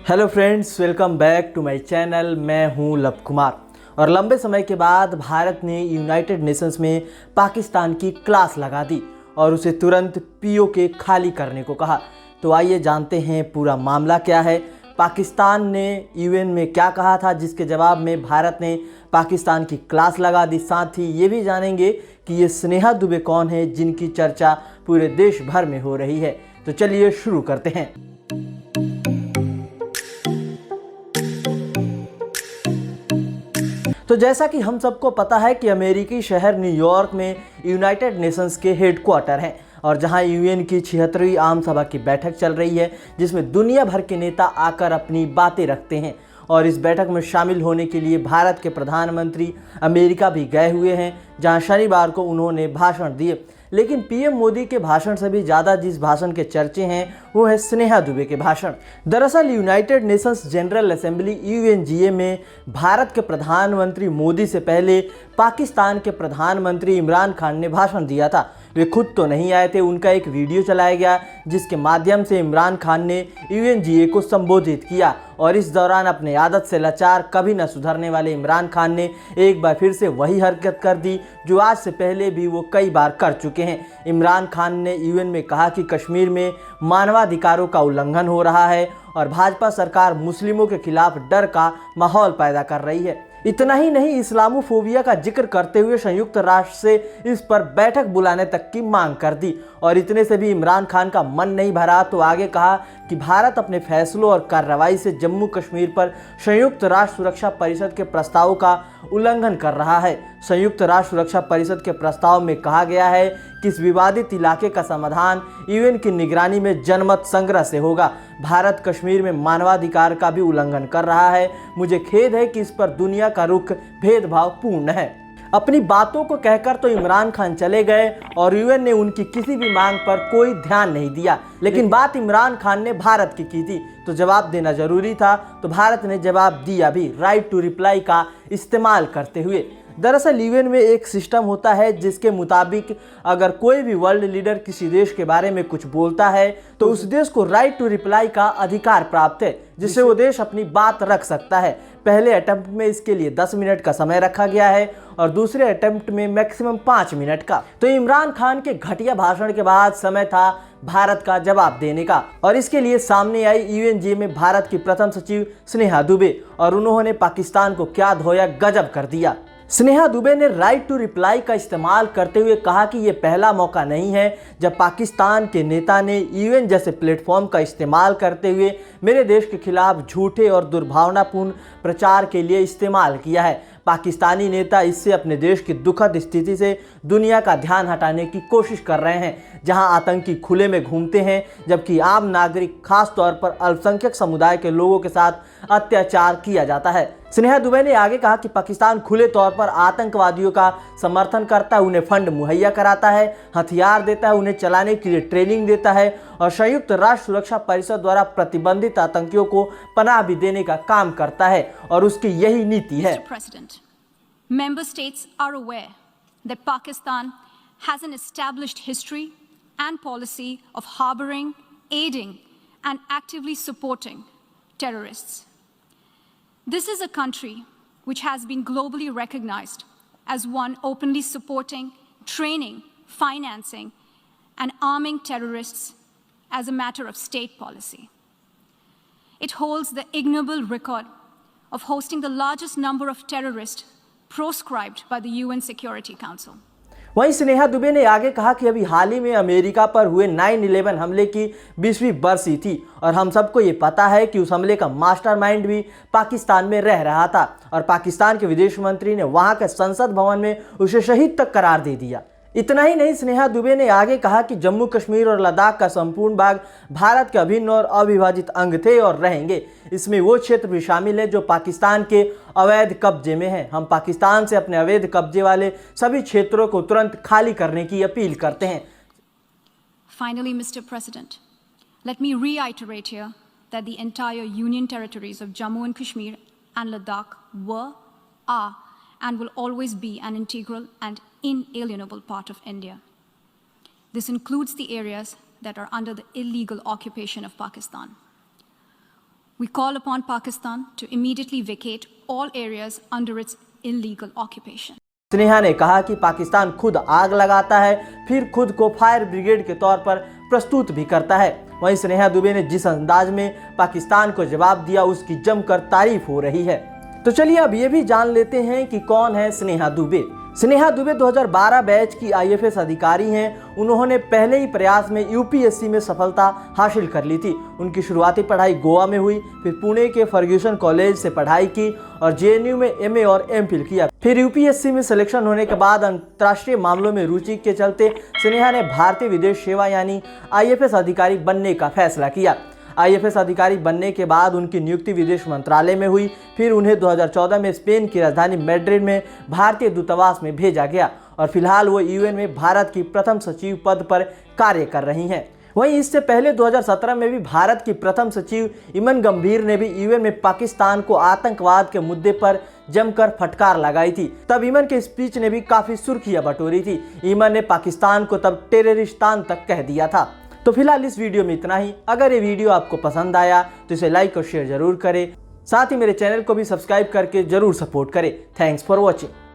Hello friends, welcome back to my channel. मैं हूं love Kumar और लंबे समय के बाद भारत ने यूनाइटेड नेशंस में पाकिस्तान की क्लास लगा दी और उसे तुरंत पीओके खाली करने को कहा। तो आइए जानते हैं पूरा मामला क्या है। पाकिस्तान ने यूएन में क्या कहा था जिसके जवाब में भारत ने पाकिस्तान की क्लास लगा दी। साथ ही ये भी जानेंगे कि ये स्नेहा दुबे कौन है जिनकी चर्चा पूरे देश भर में हो रही है। तो चलिए शुरू करते हैं। तो जैसा कि हम सबको पता है कि अमेरिकी शहर न्यूयॉर्क में यूनाइटेड नेशंस के हेडक्वार्टर हैं और जहां यूएन की 76वीं आम सभा की बैठक चल रही है, जिसमें दुनिया भर के नेता आकर अपनी बातें रखते हैं। और इस बैठक में शामिल होने के लिए भारत के प्रधानमंत्री अमेरिका भी गए हुए हैं, जहां शनिवार को उन्होंने भाषण दिए। लेकिन पीएम मोदी के भाषण से भी ज़्यादा जिस भाषण के चर्चे हैं वो है स्नेहा दुबे के भाषण। दरअसल United Nations general assembly UNGA में भारत के प्रधानमंत्री मोदी से पहले पाकिस्तान के प्रधानमंत्री इमरान खान ने भाषण दिया था। वे खुद तो नहीं आए थे, उनका एक वीडियो चलाया गया जिसके माध्यम से इमरान खान ने यूएनजीए को संबोधित किया। और इस दौरान अपने आदत से लाचार, कभी न सुधरने वाले इमरान खान ने एक बार फिर से वही हरकत कर दी जो आज से पहले भी वो कई बार कर चुके हैं। इमरान खान ने यूएन में कहा कि कश्मीर में मानवाधिकारों का उल्लंघन हो रहा है और भाजपा सरकार मुस्लिमों के खिलाफ डर का माहौल पैदा कर रही है। इतना ही नहीं, इस्लामोफोबिया का जिक्र करते हुए संयुक्त राष्ट्र से इस पर बैठक बुलाने तक की मांग कर दी। और इतने से भी इमरान खान का मन नहीं भरा तो आगे कहा कि भारत अपने फैसलों और कार्रवाई से जम्मू कश्मीर पर संयुक्त राष्ट्र सुरक्षा परिषद के प्रस्तावों का उल्लंघन कर रहा है। संयुक्त राष्ट्र सुरक्षा परिषद के प्रस्ताव में कहा गया है कि इस विवादित इलाके का समाधान यूएन की निगरानी में जनमत संग्रह से होगा। भारत कश्मीर में मानवाधिकार का भी उल्लंघन कर रहा है। मुझे खेद है कि इस पर दुनिया का रुख भेदभावपूर्ण है। अपनी बातों को कहकर तो इमरान खान चले गए और यूएन ने उनकी किसी भी मांग पर कोई ध्यान नहीं दिया। लेकिन बात इमरान खान ने भारत की थी तो जवाब देना जरूरी था, तो भारत ने जवाब दिया भी, राइट टू रिप्लाई का इस्तेमाल करते हुए। दरअसल यूएन में एक सिस्टम होता है जिसके मुताबिक अगर कोई भी वर्ल्ड लीडर किसी देश के बारे में कुछ बोलता है तो उस देश को राइट टू रिप्लाई का अधिकार प्राप्त है, जिससे वो देश अपनी बात रख सकता है। पहले अटेम्प्ट में इसके लिए 10 मिनट का समय रखा गया है और दूसरे अटेम्प्ट में मैक्सिमम 5 मिनट का। तो इमरान खान के घटिया भाषण के बाद समय था भारत का जवाब देने का और इसके लिए सामने आई यूएनजीए में भारत की प्रथम सचिव स्नेहा दुबे और उन्होंने पाकिस्तान को क्या धोया गजब कर दिया। स्नेहा दुबे ने राइट टू रिप्लाई का इस्तेमाल करते हुए कहा कि यह पहला मौका नहीं है जब पाकिस्तान के नेता ने यूएन जैसे प्लेटफॉर्म का इस्तेमाल करते हुए मेरे देश के खिलाफ झूठे और दुर्भावनापूर्ण प्रचार के लिए इस्तेमाल किया है। पाकिस्तानी नेता इससे अपने देश की दुखद स्थिति से दुनिया का ध्यान हटाने की कोशिश कर रहे हैं, जहां आतंकी खुले में घूमते हैं जबकि आम नागरिक, खास तौर पर अल्पसंख्यक समुदाय के लोगों के साथ अत्याचार किया जाता है। स्नेहा दुबे ने आगे कहा कि पाकिस्तान खुले तौर पर आतंकवादियों का समर्थन करता है, उन्हें फंड मुहैया कराता है, हथियार देता है, उन्हें चलाने के लिए ट्रेनिंग देता है और संयुक्त राष्ट्र सुरक्षा परिषद द्वारा प्रतिबंधित आतंकियों को पनाह भी देने का काम करता है और उसकी यही नीति है। Member states are aware that Pakistan has an established history and policy of harboring, aiding, and actively supporting terrorists. This is a country which has been globally recognized as one openly supporting, training, financing, and arming terrorists as a matter of state policy. It holds the ignoble record of hosting the largest number of terrorists proscribed by the UN Security Council. वहीं स्नेहा दुबे ने आगे कहा कि अभी हाल ही में America पर हुए 9/11 हमले की 20वीं बरसी थी और हम सबको ये पता है कि उस हमले का मास्टरमाइंड भी पाकिस्तान में रह रहा था और पाकिस्तान के विदेश मंत्री ने वहां के संसद भवन में उसे शहीद तक करार दे दिया। इतना ही नहीं, स्नेहा दुबे ने आगे कहा कि जम्मू कश्मीर और लद्दाख का संपूर्ण भाग भारत के अभिन्न और अविभाजित अंग थे और रहेंगे। इसमें वो क्षेत्र भी शामिल है जो पाकिस्तान के अवैध कब्जे में है। हम पाकिस्तान से अपने अवैध कब्जे वाले सभी क्षेत्रों को तुरंत खाली करने की अपील करते हैं। Finally, Mr. President, let me reiterate here that the entire Union territories of Jammu and Kashmir and Ladakh were, are, and will always be an integral and inalienable part of India. This includes the areas that are under the illegal occupation of Pakistan. We call upon Pakistan to immediately vacate all areas under its illegal occupation. Sneha ने कहा कि पाकिस्तान खुद आग लगाता है, फिर खुद को फायर ब्रिगेड के तौर पर प्रस्तुत भी करता है। वहीं स्नेहा दुबे ने जिस अंदाज में पाकिस्तान को जवाब दिया, उसकी जमकर तारीफ हो रही है। तो चलिए अब ये भी जान लेते हैं कि कौन है स्नेहा दुबे। स्नेहा दुबे 2012 बैच की आईएफएस अधिकारी हैं। उन्होंने पहले ही प्रयास में यूपीएससी में सफलता हासिल कर ली थी। उनकी शुरुआती पढ़ाई गोवा में हुई, फिर पुणे के फर्ग्यूसन कॉलेज से पढ़ाई की और जेएनयू में एमए और एमफिल किया। फिर यूपीएससी में सिलेक्शन होने के बाद अंतर्राष्ट्रीय मामलों में रुचि के चलते स्नेहा ने भारतीय विदेश सेवा यानी आईएफएस अधिकारी बनने का फैसला किया। आईएफएस अधिकारी बनने के बाद उनकी नियुक्ति विदेश मंत्रालय में हुई। फिर उन्हें 2014 में स्पेन की राजधानी मैड्रिड में भारतीय दूतावास में भेजा गया और फिलहाल वो यूएन में भारत की प्रथम सचिव पद पर कार्य कर रही हैं। वहीं इससे पहले 2017 में भी भारत की प्रथम सचिव ईमन गंभीर ने भी यूएन में पाकिस्तान को आतंकवाद के मुद्दे पर जमकर फटकार लगाई थी। तब ईमन के स्पीच ने भी काफी सुर्खियां बटोरी थी। ईमन ने पाकिस्तान को तब टेररिस्तान तक कह दिया था। तो फिलहाल इस वीडियो में इतना ही। अगर ये वीडियो आपको पसंद आया तो इसे लाइक और शेयर जरूर करें। साथ ही मेरे चैनल को भी सब्सक्राइब करके जरूर सपोर्ट करें। Thanks for watching.